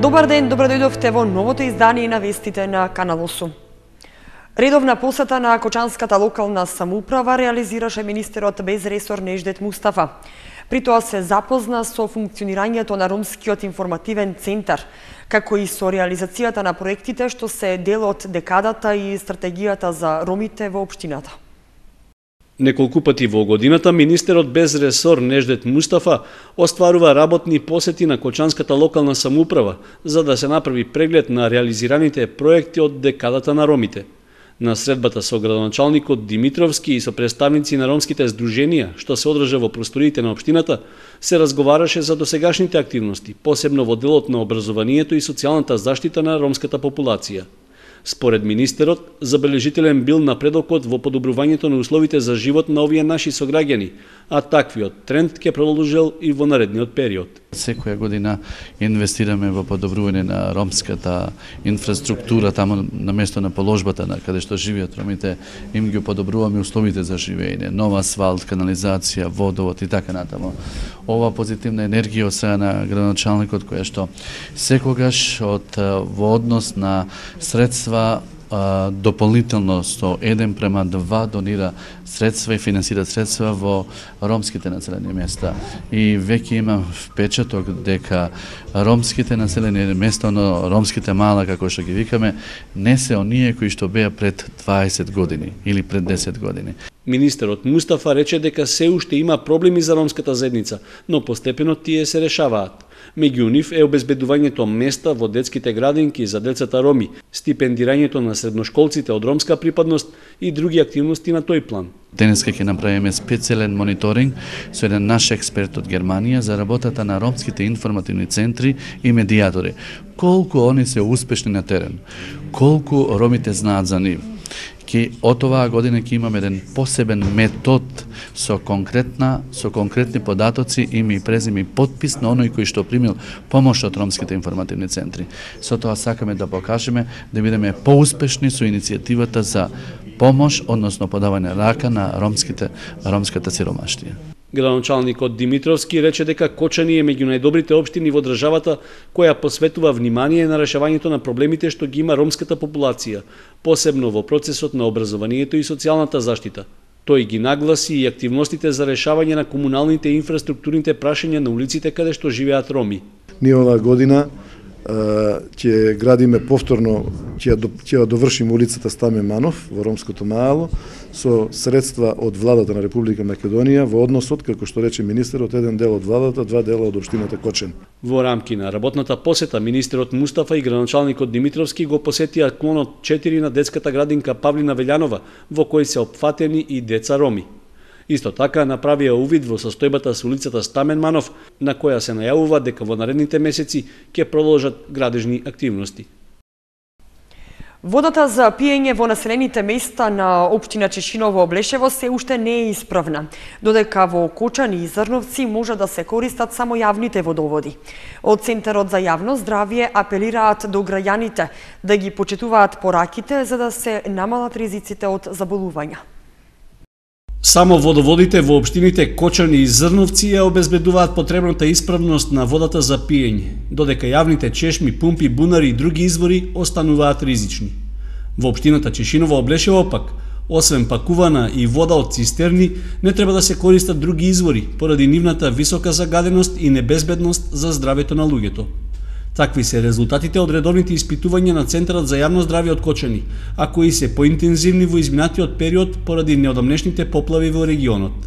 Добар ден, добро дојдовте во новото издание на вестите на Канал 8. Редовна посета на Кочанската локална самоуправа реализираше министерот без ресор Неждет Мустафа. При тоа се запозна со функционирањето на Ромскиот информативен центар, како и со реализацијата на проектите што се дел од декадата и стратегијата за ромите во општината. Неколку пати во годината министерот без ресор Неждет Мустафа остварува работни посети на Кочанската локална самоуправа за да се направи преглед на реализираните проекти од декадата на ромите. На средбата со градоначалникот Димитровски и со представници на ромските здруженија, што се одржа во просториите на општината, се разговараше за досегашните активности, посебно во делот на образованието и социјалната заштита на ромската популација. Според министерот, забележителен бил напредокот во подобрувањето на условите за живот на овие наши сограѓани, а таквиот тренд ќе продолжел и во наредниот период. Секоја година инвестираме во подобрување на ромската инфраструктура таму на место на положбата на каде што живеат ромите, им ги подобруваме условите за живење, нова асфалт, канализација, водовод и така натаму. Ова позитивна енергија од страна на градоначалникот која што секогаш во однос на средства дополнително со 1:2 донира средства и финансира средства во ромските населени места. И веќе има впечаток дека ромските населени места, но ромските мала, како што ги викаме, не се оние кои што беа пред 20 години или пред 10 години. Министерот Мустафа рече дека се уште има проблеми за ромската заедница, но постепено тие се решаваат. Меѓу нив е обезбедувањето места во детските градинки за децата роми, стипендирањето на средношколците од ромска припадност и други активности на тој план. Денеска ќе направиме специјален мониторинг со еден наш експерт од Германија за работата на ромските информативни центри и медијатори. Колку они се успешни на терен, колку ромите знаат за нив. Од оваа година ќе имаме еден посебен метод со конкретни податоци, име и презиме и подпис на оној кој што примил помош од ромските информативни центри. Со тоа сакаме да покажеме да бидеме поуспешни со иницијативата за помош, односно подавање рака на ромската сиромаштија. Градоначалникот Димитровски рече дека Кочани е меѓу најдобрите општини во државата која посветува внимание на решавањето на проблемите што ги има ромската популација, посебно во процесот на образованието и социјалната заштита. Тој ги нагласи и активностите за решавање на комуналните и инфраструктурните прашања на улиците каде што живеат роми. Ние оваа година ќе градиме повторно, ќе довршиме улицата Стамен Манов во ромското мало со средства од владата на Република Македонија во односот, како што рече министерот, еден дел од владата, 2 дела од општината Кочани. Во рамки на работната посета, министерот Мустафа и градоначалникот Димитровски го посетија клонот 4 на детската градинка Павлина Велјанова, во кој се опфатени и деца роми. Исто така направија увид во состојбата со улицата Стамен Манов, на која се најавува дека во наредните месеци ќе продолжат градежни активности. Водата за пиење во населените места на општина Чешиново Облешево се уште не е исправна, додека во Кочани и Зрновци може да се користат само јавните водоводи. Од Центарот за јавно здравје апелираат до граѓаните да ги почитуваат пораките за да се намалат ризиците од заболувања. Само водоводите во општините Кочани и Зрновци ја обезбедуваат потребната исправност на водата за пиење, додека јавните чешми, пумпи, бунари и други извори остануваат ризични. Во општината Чешиново Облешево пак, освен пакувана и вода од цистерни, не треба да се користат други извори, поради нивната висока загаденост и небезбедност за здравето на луѓето. Такви се резултатите од редовните испитувања на Центарот за јавно здравје од Кочани, а кои се поинтензивни во изминатиот период поради неодамнешните поплави во регионот.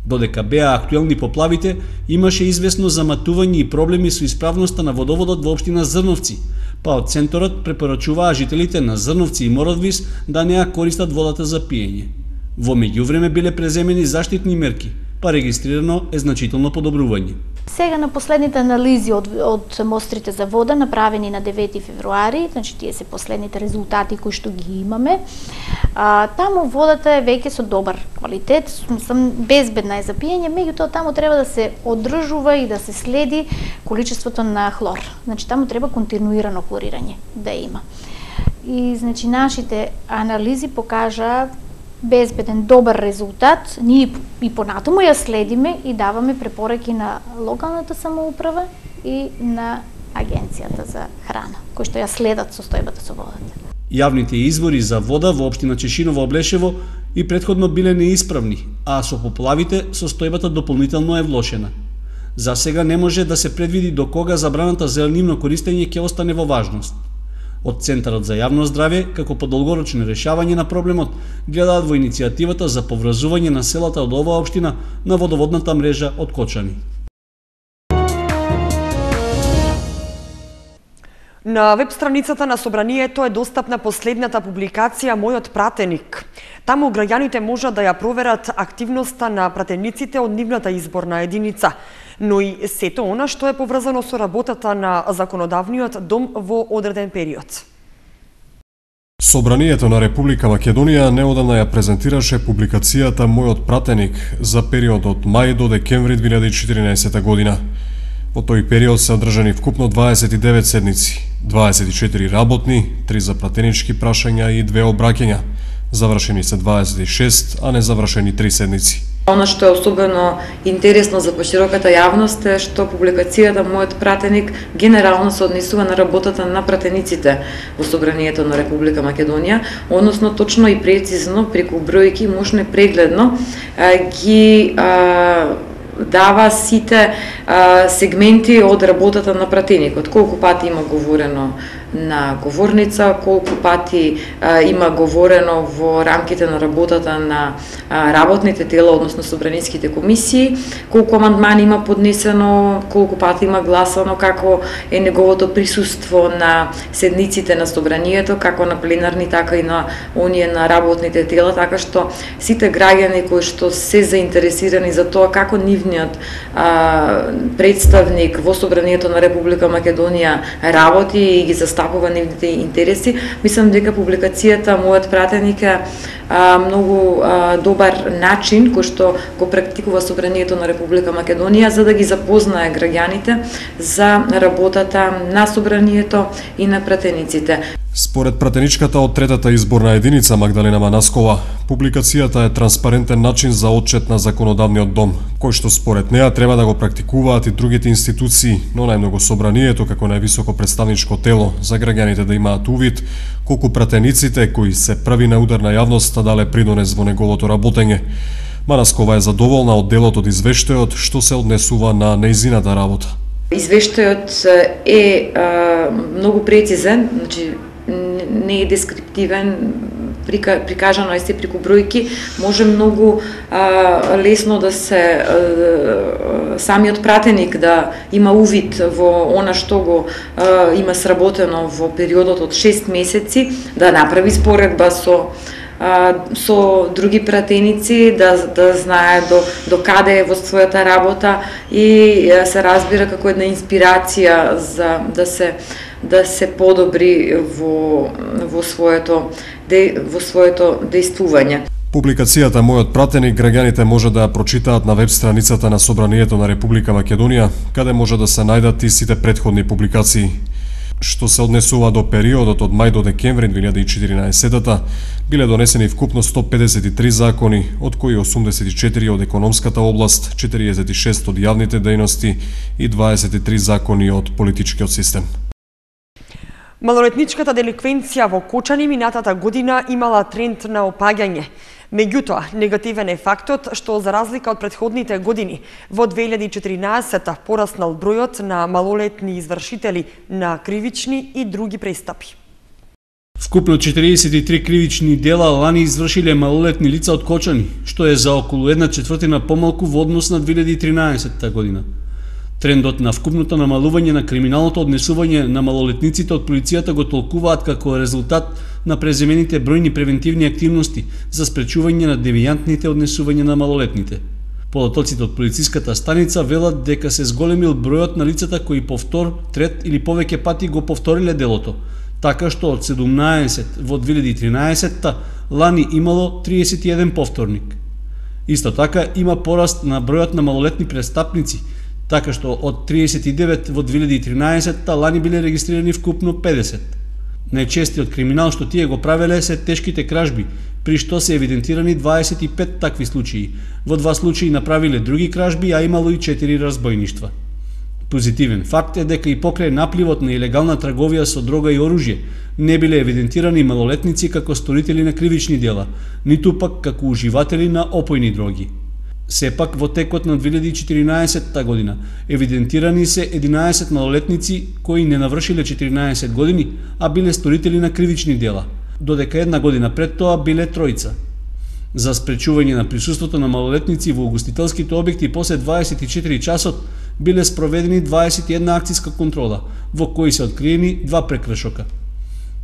Додека беа актуелни поплавите, имаше известно заматување и проблеми со исправноста на водоводот во општина Зрновци, па од Центарот препорачуваа жителите на Зрновци и Мородвис да не ја користат водата за пиење. Во меѓувреме биле преземени заштитни мерки, па регистрирано е значително подобрување. Сега на последните анализи од мострите за вода направени на 9 февруари, значи тие се последните резултати кои што ги имаме, таму водата е веќе со добар квалитет, безбедна е за пиење, меѓутоа таму треба да се одржува и да се следи количеството на хлор. Значи таму треба континуирано хлорирање да има. И значи нашите анализи покажаа безбеден, добар резултат. Ние и понатаму ја следиме и даваме препораки на локалната самоуправа и на Агенцијата за храна, кои што ја следат состојбата со водата. Јавните извори за вода во општина Чешиново Облешево и претходно биле неисправни, а со поплавите состојбата дополнително е влошена. За сега не може да се предвиди до кога забраната за нивно користење ќе остане во важност. Од Центарот за јавно здравје, како по долгорочно решавање на проблемот, гледаат во иницијативата за поврзување на селата од оваа општина на водоводната мрежа од Кочани. На веб страницата на Собранието е достапна последната публикација Мојот пратеник. Таму граѓаните можат да ја проверат активноста на пратениците од нивната изборна единица, но и сето она што е поврзано со работата на законодавниот дом во одреден период. Собранието на Република Македонија неодамна ја презентираше публикацијата Мојот пратеник за периодот мај до декември 2014 година. Во тој период се одржани вкупно 29 седници, 24 работни, 3 за пратенички прашања и 2 обраќања. Завршени се 26, а не завршени 3 седници. Она што е особено интересно за пошироката јавност е што публикацијата Мојот пратеник генерално се однесува на работата на пратениците во Собранието на Република Македонија, односно точно и прецизно, преку бројки, можно и прегледно ги дава сите сегменти од работата на пратеникот. Колку пати има говорено на говорница, колку пати има говорено во рамките на работата на работните тела, односно собраниските комисии, колку амандмани има поднесено, колку пати има гласано, како е неговото присуство на седниците на собранието, како на пленарни, така и на оние на работните тела, така што сите граѓани кои што се заинтересирани за тоа како нивниот представник во Собранието на Република Македонија работи и ги застапува нивните интереси, мислам дека публикацијата Мојот пратеник е многу добар начин кој што го практикува Собранието на Република Македонија за да ги запознае граѓаните за работата на Собранието и на пратениците. Според пратеничката од третата изборна единица Магдалена Манаскова, публикацијата е транспарентен начин за отчет на законодавниот дом, кој што според неа треба да го практикуваат и другите институции, но најмногу Собранието како највисоко представничко тело за граѓаните да имаат увид колку пратениците кои се први на удар на јавноста дале придонес во неговото работење. Манаскова е задоволна од делот од извештајот што се однесува на нејзината работа. Извештајот е многу прецизен, значи не е дескриптивен, прикажано е се преку бројки, може многу лесно да се самиот пратеник да има увид во она што го има сработено во периодот од 6 месеци, да направи споредба со други пратеници, да знае до каде е во својата работа и се разбира како една инспирација за да се подобри во своето дејствување. Публикацијата Мојот пратеник граѓаните може да ја прочитаат на веб страницата на Собранието на Република Македонија, каде може да се најдат и сите претходни публикации. Што се однесува до периодот од мај до декември 2014 биле донесени вкупно 153 закони, од кои 84 од економската област, 46 од јавните дејности и 23 закони од политичкиот систем. Малолетничката деликвенција во Кочани минатата година имала тренд на опаѓање. Меѓутоа, негативен е фактот што за разлика од претходните години, во 2014 пораснал бројот на малолетни извршители на кривични и други престапи. Вкупно 43 кривични дела лани извршиле малолетни лица од Кочани, што е за околу 1/4 помалку во однос на 2013 година. Трендот на вкупното намалување на криминалното однесување на малолетниците од полицијата го толкуваат како резултат на преземените бројни превентивни активности за спречување на девијантните однесувања на малолетните. Податоците од полициската станица велат дека се зголемил бројот на лицата кои повтор, трет или повеќе пати го повториле делото, така што од 17 во 2013 лани имало 31 повторник. Исто така има пораст на бројот на малолетни престапници, така што од 39 во 2013 лани биле регистрирани вкупно 50. Најчестиот криминал што тие го правеле се тешките кражби, при што се евидентирани 25 такви случаи. Во 2 случаи направиле други кражби, а имало и 4 разбојништва. Позитивен факт е дека и покрај напливот на илегална трговија со дрога и оружје не биле евидентирани малолетници како сторители на кривични дела, ниту пак како уживатели на опојни дроги. Сепак, во текот на 2014 година евидентирани се 11 малолетници кои не навршиле 14 години, а биле сторители на кривични дела, додека една година пред тоа биле тројца. За спречување на присуството на малолетници во угостителските објекти после 24 часот биле спроведени 21 акциска контрола, во кои се откриени 2 прекршока.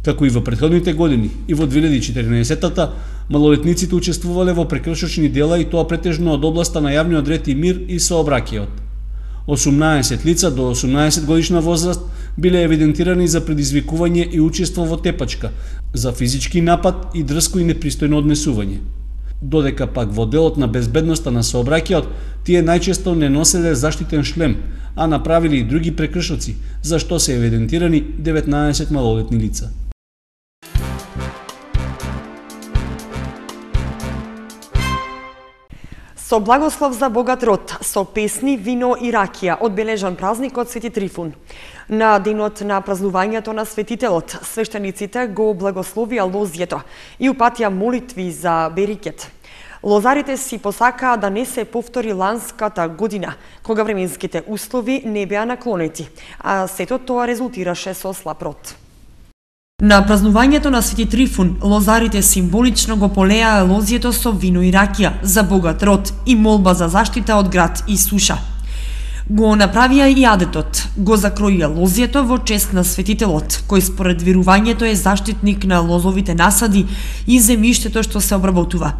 Како и во претходните години, и во 2014-та, малолетниците учествувале во прекршочни дела и тоа претежно од областа на јавниот ред и мир и сообраќајот. 18 лица до 18 годишна возраст биле евидентирани за предизвикување и учество во тепачка, за физички напад и дрско и непристојно однесување. Додека пак во делот на безбедноста на сообраќајот, тие најчесто не носеле заштитен шлем, а направили и други прекршоци, за што се евидентирани 19 малолетни лица. Со благослов за богат род, со песни, вино и ракија, одбележан празникот Свети Трифун. На денот на празнувањето на светителот, свештениците го благословија лозјето и упатија молитви за берикет. Лозарите си посакаа да не се повтори ланската година, кога временските услови не беа наклонети, а сето тоа резултираше со слаб род. На празнувањето на Свети Трифун, лозарите символично го полеа лозјето со вино и ракија за богат род и молба за заштита од град и суша. Го направија и адетот, го закроија лозјето во чест на светителот, кој според верувањето е заштитник на лозовите насади и земјиштето што се обработува.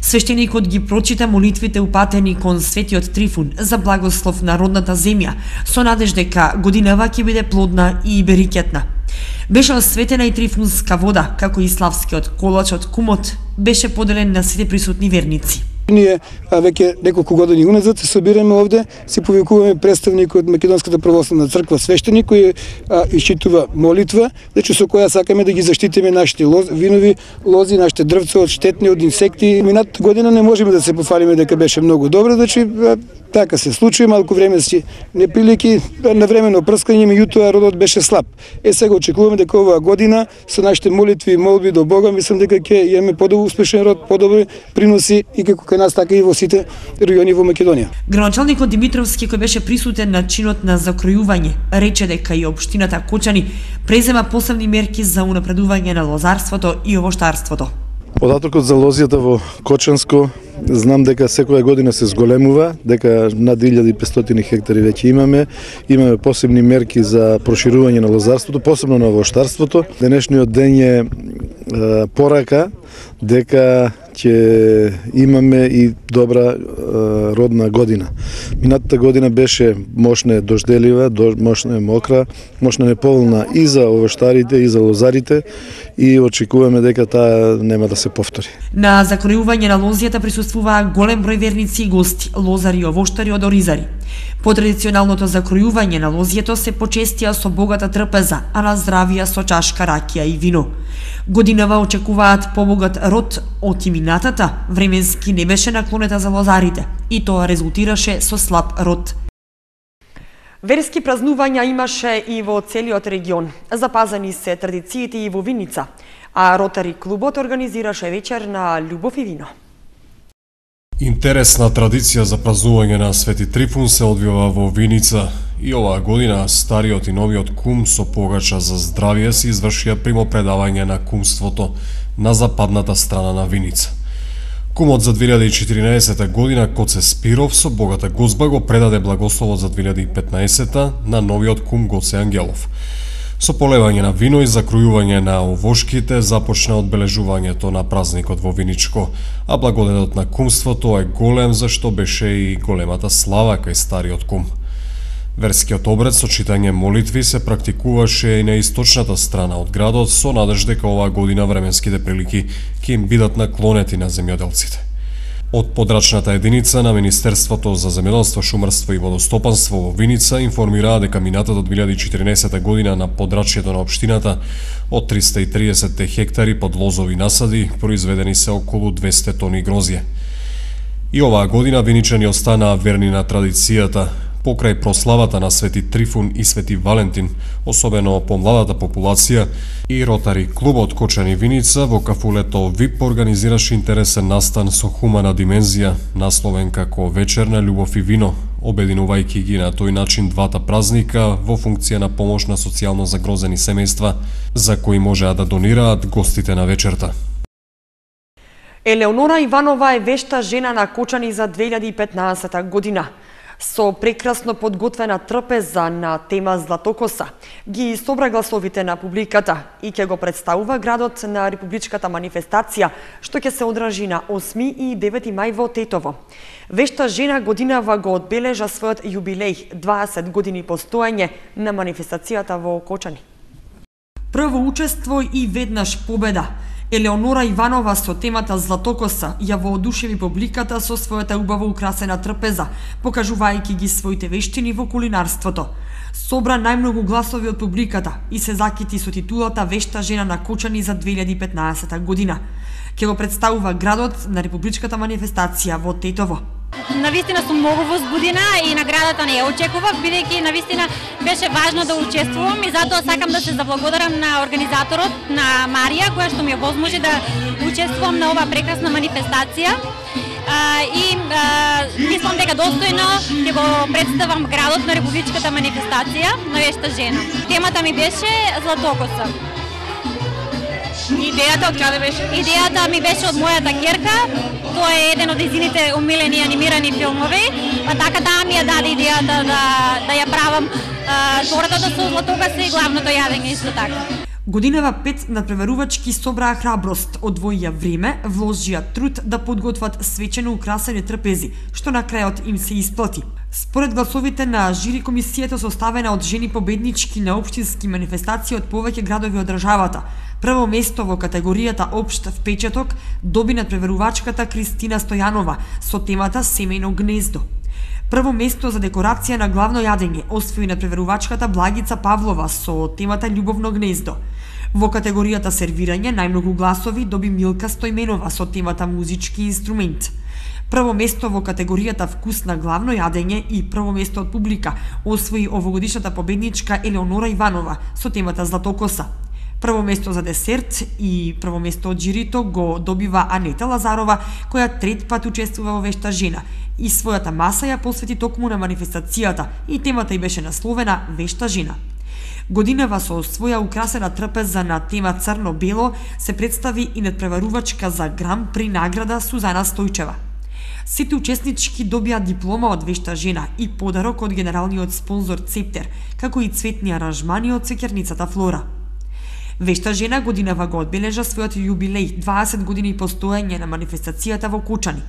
Свештеникот ги прочита молитвите упатени кон Светиот Трифун за благослов на родната земја, со надеж дека годинава ќе биде плодна и берикетна. Беше осветена и трифунска вода, како и славскиот колач од кумот, беше поделен на сите присутни верници. Ние веќе неколку години уназад се собираме овде, се повикуваме представник од Македонската православна црква, свештеник кој исчитува молитва, значи со која сакаме да ги заштитиме нашите винови лози, нашите дрвца од штетни, од инсекти. Минатата година не можеме да се пофалиме дека беше многу добро, значи така се случи, малку време си неприлики, навремено прскање, меѓутоа родот беше слаб. Сега очекуваме дека оваа година со нашите молитви и молби до Бога, мислам дека ќе имаме подобро успешен род, подобри приноси и како кај нас, така и во сите региони во Македонија. Градоначалникот Димитровски, кој беше присутен на чинот на закројување, рече дека и општината Кочани презема посебни мерки за унапредување на лозарството и овоштарството. Податокот за лозјата во Кочанско знам дека секоја година се зголемува, дека над 1500 хектари веќе имаме. Имаме посебни мерки за проширување на лозарството, посебно на овоштарството. Денешниот ден е порака дека ќе имаме и добра родна година. Минатата година беше мощна дожделива, мощна мокра, мощна неповолна и за овоштарите и за лозарите и очекуваме дека таа нема да се повтори. На закројување на лозјата присуствуваа голем број верници и гости, лозари и овоштари од оризари. По традиционалното закројување на лозјето се почестија со богата трпеза, а на здравија со чашка ракија и вино. Годинава очекуваат побогат род од иминатата, временски не беше наклонета за лозарите, и тоа резултираше со слаб род. Верски празнувања имаше и во целиот регион. Запазени се традициите и во Виница, а Ротари клубот организираше вечер на љубов и вино. Интересна традиција за празнување на Свети Трифун се одвива во Виница и оваа година стариот и новиот кум со погача за здравје се извршија примопредавање на кумството на западната страна на Виница. Кумот за 2014 година Коце Спиров со богата гозба го предаде благословот за 2015 на новиот кум Гоце Ангелов. Со полевање на вино и закројување на овошките започна одбележувањето на празникот во Виничко, а благодетот на кумството е голем зашто беше и големата слава кај стариот кум. Верскиот обред со читање молитви се практикуваше и на источната страна од градот со надеж дека оваа година временските прилики ќе им бидат наклонети на земјоделците. Од подрачната единица на Министерството за земјоделство, шумарство и водостопанство во Виница информираа дека минатата 2014 година на подрачјето на општината од 330 хектари под лозови насади произведени се околу 200 тони грозје. И оваа година виничани останаа верни на традицијата, Покрај прославата на Свети Трифун и Свети Валентин, особено по младата популација, и Ротари клубот Кочани Виница во кафулето ВИП организираше интересен настан со хумана димензија, насловен како Вечер на љубов и вино, обединувајќи ги на тој начин двата празника во функција на помош на социјално загрозени семејства, за кои можеа да донираат гостите на вечерта. Елеонора Иванова е вешта жена на Кочани за 2015 година. Со прекрасно подготвена трпеза на тема Златокоса ги собра гласовите на публиката и ќе го представува градот на републичката манифестација, што ќе се одржи на 8 и 9 мај во Тетово. Вешта жена годинава го одбележа својот јубилеј, 20 години постоење на манифестацијата во Кочани. Прво учество и веднаш победа. Елеонора Иванова со темата Златокоса ја воодушеви публиката со својата убаво украсена трпеза, покажувајќи ги своите вештини во кулинарството. Собра најмногу гласови од публиката и се закити со титулата Вешта жена на Кочани за 2015 година. Ќе го представува градот на републичката манифестација во Тетово. Навистина сум многу возбудена и наградата не ја очекував, бидејќи навистина беше важно да учествувам и затоа сакам да се заблагодарам на организаторот, на Марија, која што ми овозможи да учествувам на оваа прекрасна манифестација. Мислам дека достојно ќе го представам градот на републичката манифестација на Вешта жена. Темата ми беше Златокоса. Идејата од каде беше? Идејата ми беше од мојата ќерка. Тоа е еден од незините омилени анимирани филмови, па така таа ми ја даде идејата да ја правам торатата со Златокоса и главното јадење исто така. Годинава 5 надпреварувачки собраа храброст, одвоија време, вложија труд да подготват свечено украсени трпези, што на крајот им се исплати. Според гласовите на жири комисијата составена од жени победнички на општински манифестации од повеќе градови од државата, прво место во категоријата општ впечаток доби надпреварувачката Кристина Стојанова со темата Семејно гнездо. Прво место за декорација на главно јадење освои надпреварувачката Благица Павлова со темата Љубовно гнездо. Во категоријата сервирање најмногу гласови доби Милка Стојменова со темата Музички инструмент. Прво место во категоријата Вкус на главно јадење и прво место од публика освои овогодишната победничка Елеонора Иванова со темата Златокоса. Прво место за десерт и прво место од жирито го добива Анета Лазарова, која трет пат учествува во Вешта жена и својата маса ја посвети токму на манифестацијата и темата й беше насловена Вешта жена. Годинава со своја украсена трпеза на тема црно-бело се представи и надпреварувачка за Гран При награда Сузана Стојчева. Сите учеснички добија диплома од Вешта жена и подарок од генералниот спонзор Цептер, како и цветни аранжмани од цвеќарницата Флора. Вешта жена годинава го одбележа својот јубилеј, 20 години постоење на манифестацијата во Кочани.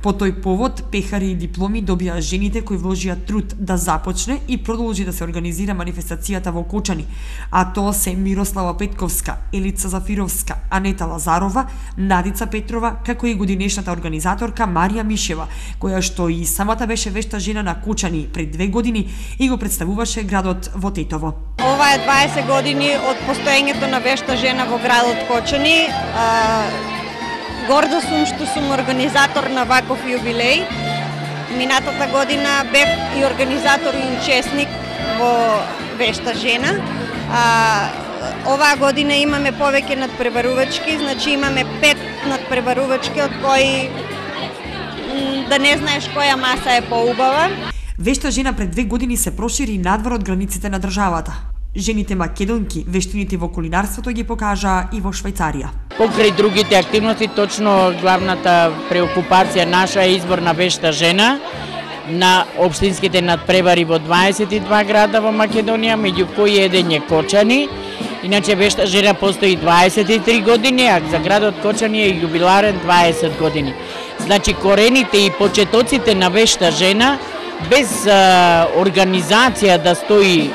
По тој повод, пехари и дипломи добија жените кои вложија труд да започне и продолжи да се организира манифестацијата во Кочани, а тоа се Мирослава Петковска, Елица Зафировска, Анета Лазарова, Надица Петрова, како и годинешната организаторка Марија Мишева, која што и самата беше Вешта жена на Кочани пред 2 години и го представуваше градот во Тетово. Ова е 20 години од постоењето на Вешта жена во градот Кочани. Горда сум што сум организатор на ваков јубилеј. Минатата година бев и организатор и учесник во Вешта жена. Оваа година имаме повеќе надпреварувачки, значи имаме 5 надпреварувачки од кои да не знаеш која маса е поубава. Вешта жена пред 2 години се прошири надвор од границите на државата. Жените македонки вештините во кулинарството ги покажаа и во Швајцарија. Покрај другите активности, точно главната преокупација наша е избор на Вешта жена на општинските надпревари во 22 града во Македонија, меѓу кои еден е Кочани. Иначе Вешта жена постои 23 години, а за градот Кочани е јубиларен 20 години. Значи корените и почетоците на Вешта жена без организација да стои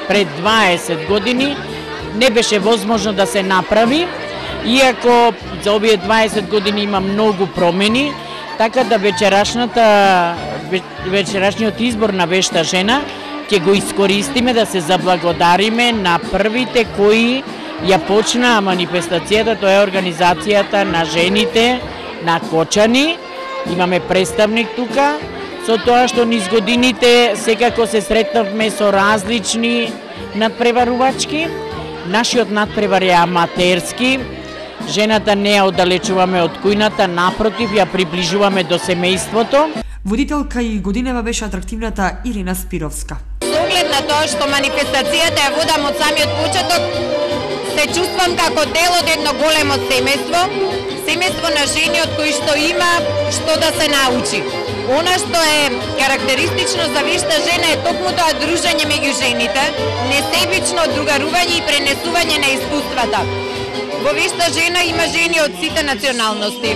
пред 20 години не беше возможно да се направи, иако за овие 20 години има многу промени, така да вечерашниот избор на Вешта жена ќе го искористиме да се заблагодариме на првите кои ја почнаа манифестацијата, тоа е организацијата на жените на Кочани. Имаме представник тука, со тоа што низ годините секако се сретнавме со различни надпреварувачки. Нашиот надпревар е аматерски. Жената не ја оддалечуваме од кујната, напротив, ја приближуваме до семејството. Водителка и годинева беше атрактивната Ирина Спировска. Со оглед на тоа што манифестацијата ја водам од самиот почеток, се чувствам како дел од едно големо семејство, семејство на жени од кои што има што да се научи. Она што е карактеристично за Вешта жена е токму тоа дружење меѓу жените, несебично другарување и пренесување на искуствата. Во Вешта жена има жени од сите националности,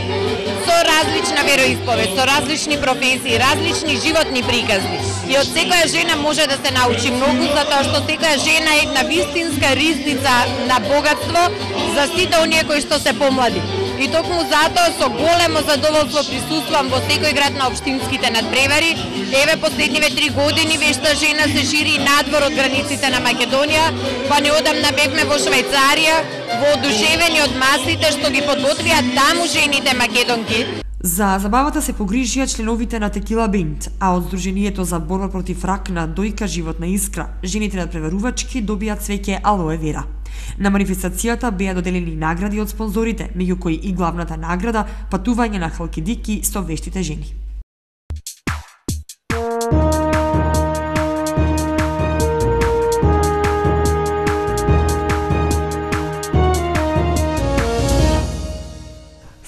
со различна вероисповест, со различни професии, различни животни приказни. И од секоја жена може да се научи многу, затоа што секоја жена е една вистинска ризница на богатство за сите оние кои што се помлади. И токму затоа со големо задоволство присуствувам во секој град на општинските надпревари. Еве последниве 3 години Вешта жена се шири надвор од границите на Македонија, па неодамна бевме во Швајцарија, воодушевени од масите што ги подготвија таму жените македонки. За забавата се погрижија членовите на Текила Бенд, а од Сдруженијето за борба против рак на дојка животна искра, жените надпреварувачки добија цвеќе алоe вера. На манифестацијата беа доделени награди од спонзорите, меѓу кои и главната награда патување на Халкидики со вештите жени.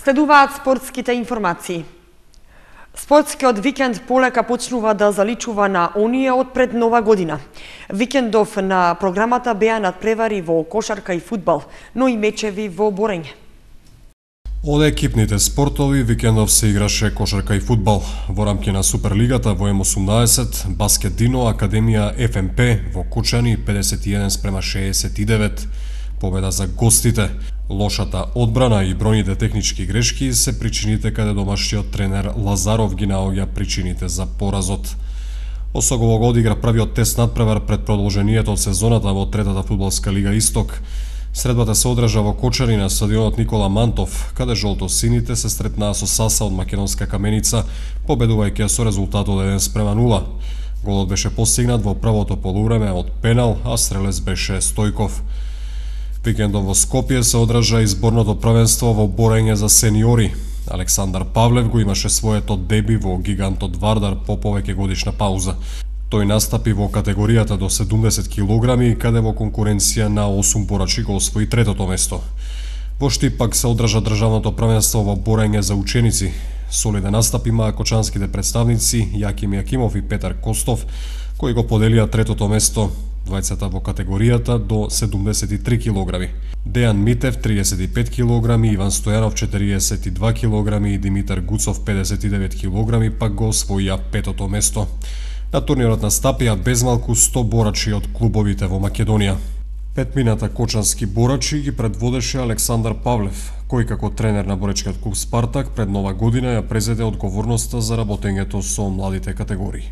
Следуваат спортските информации. Спортскиот викенд полека почнува да заличува на оние од пред нова година. Викендов на програмата беа надпревари во кошарка и фудбал, но и мечеви во борење. Од екипните спортови викендов се играше кошарка и фудбал. Во рамки на Суперлигата во М18, Баскет Дино, Академија ФМП во Кочани 51:69. Победа за гостите. Лошата одбрана и бројните технички грешки се причините каде домашниот тренер Лазаров ги наоѓа причините за поразот. Осогово го одигра првиот тест надпревар пред продолжението од сезоната во третата фудбалска лига Исток. Средбата се одржа во Кочани на стадионот Никола Мантов, каде жолтосините се сретнаа со Саса од Македонска Каменица, победувајќи со резултат од 1:0. Голот беше постигнат во првото полувреме од пенал, а стрелец беше Стојков. Викендов во Скопје се одржа изборното првенство во борење за сениори. Александар Павлев го имаше своето деби во гигантот Вардар по повеќе годишна пауза. Тој настапи во категоријата до 70 килограми, каде во конкуренција на 8 борачи го освои третото место. Во Штип пак се одржа државното првенство во борење за ученици. Солиден настап имаа кочанските представници Јаким Јакимов и Петар Костов, кои го поделија третото место, двајцата во категоријата до 73 килограми. Дејан Митев 35 килограми, Иван Стојанов 42 килограми и Димитар Гуцов 59 килограми пак го освоија петото место. На турнирот настапија безмалку 100 борачи од клубовите во Македонија. Петмината кочански борачи ги предводеше Александар Павлев, кој како тренер на боречкиот клуб Спартак пред нова година ја презеде одговорноста за работењето со младите категории.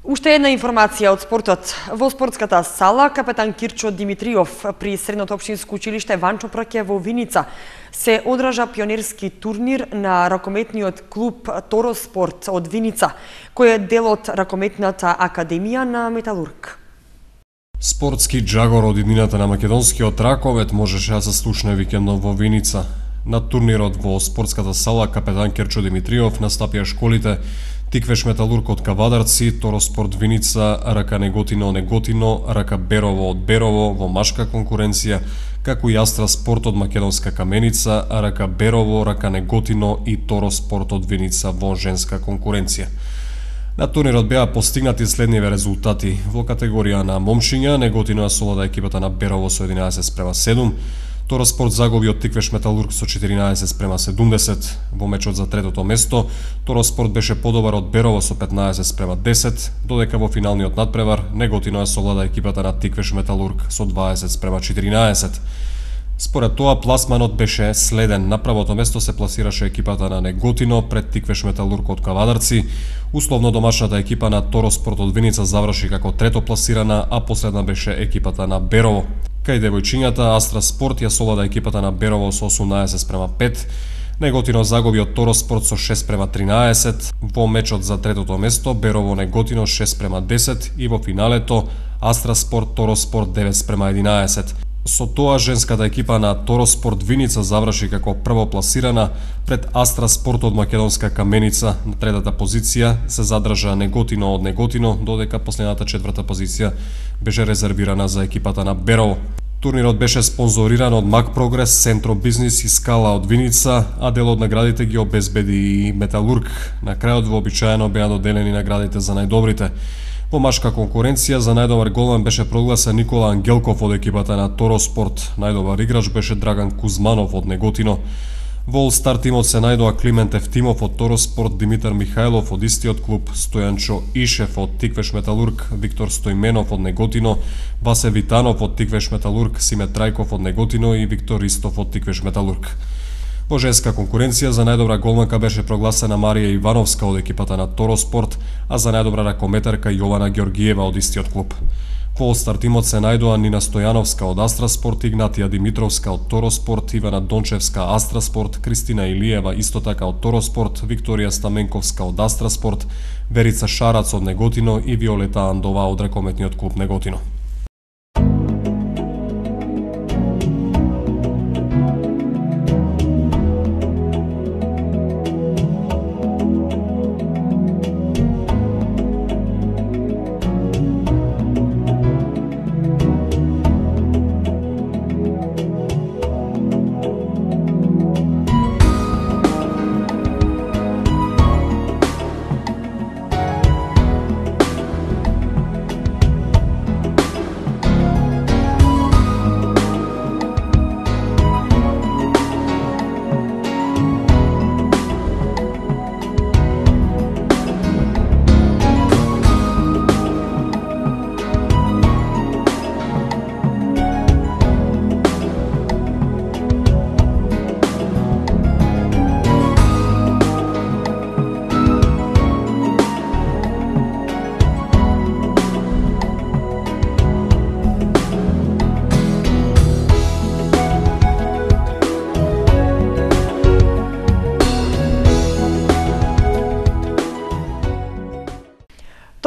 Уште една информација од спортот. Во спортската сала, капетан Кирчо Димитриов при Средното општинско училиште Ванчо Праке во Виница се одржа пионерски турнир на ракометниот клуб Тороспорт од Виница, кој е дел од ракометната академија на Металург. Спортски джагор од иднината на македонскиот ракомет можеше да се слушне викендов во Виница. На турнирот во спортската сала капетан Кирчо Димитриов настапија школите Тиквеш Металург од Кавадарци, Тороспорт Виница, Рака Неготино Неготино, Рака Берово од Берово во машка конкуренција, како и Астра Спорт од Македонска Каменица, Рака Берово, Рака Неготино и Тороспорт од Виница во женска конкуренција. На турнирот беа постигнати следниве резултати. Во категорија на момчиња, Неготино ја совлада екипата на Берово со 11:7, Тороспорт загуби од Тиквеш Металург со 14:70. Во мечот за третото место, Тороспорт беше подобар од Берово со 15:10, додека во финалниот надпревар Неготино ја совлада екипата на Тиквеш Металург со 20:14. Според тоа, пласманот беше следен. На првото место се пласираше екипата на Неготино пред Тиквеш Металург од Кавадарци. Условно домашната екипа на Тороспорт од Виница заврши како трето пласирана, а последна беше екипата на Берово. Кај девојчињата, Астра Спорт ја совлада екипата на Берово со 18:5, Неготино загуби од Тороспорт со 6:13, во мечот за третото место Берово Неготино 6:10 и во финалето Астраспорт Тороспорт 9:11. Со тоа женската екипа на Тороспорт Виница заврши како првопласирана пред Астраспорт од Македонска Каменица. На третата позиција се задржа Неготино од Неготино, додека последната четврта позиција беше резервирана за екипата на Берово. Турнирот беше спонзориран од Мак Прогрес, Центро Бизнис и Скала од Виница, а дел од наградите ги обезбеди и Металург. На крајот вообичаено беа доделени наградите за најдобрите. Во машка конкуренција за најдобар голман беше прогласен Никола Ангелков од екипата на Тороспорт. Најдобар играч беше Драган Кузманов од Неготино. Во All-Star тимот се најдоа Климент Евтимов од Тороспорт, Димитар Михајлов од истиот клуб, Стојанчо Ишев од Тиквеш Металург, Виктор Стојменов од Неготино, Васе Витанов од Тиквеш Металург, Симе Трајков од Неготино и Виктор Ристов од Тиквеш Металург. Во женска конкуренција за најдобра голманка беше прогласена Марија Ивановска од екипата на Тороспорт, а за најдобра ракометарка Јована Георгиева од истиот клуб. Во All-Star тимот се најдоа Нина Стојановска од Астраспорт, Игнатија Димитровска од Тороспорт, Ивана Дончевска Астраспорт, Кристина Илиева исто така од Тороспорт, Викторија Стаменковска од Астраспорт, Верица Шарац од Неготино и Виолета Андова од ракометниот клуб Неготино.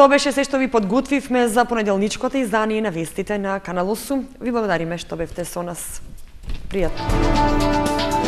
Тоа беше се што ви подготвивме за понеделничкото издание на вестите на Канал 8. Ви благодариме што бевте со нас. Пријатно.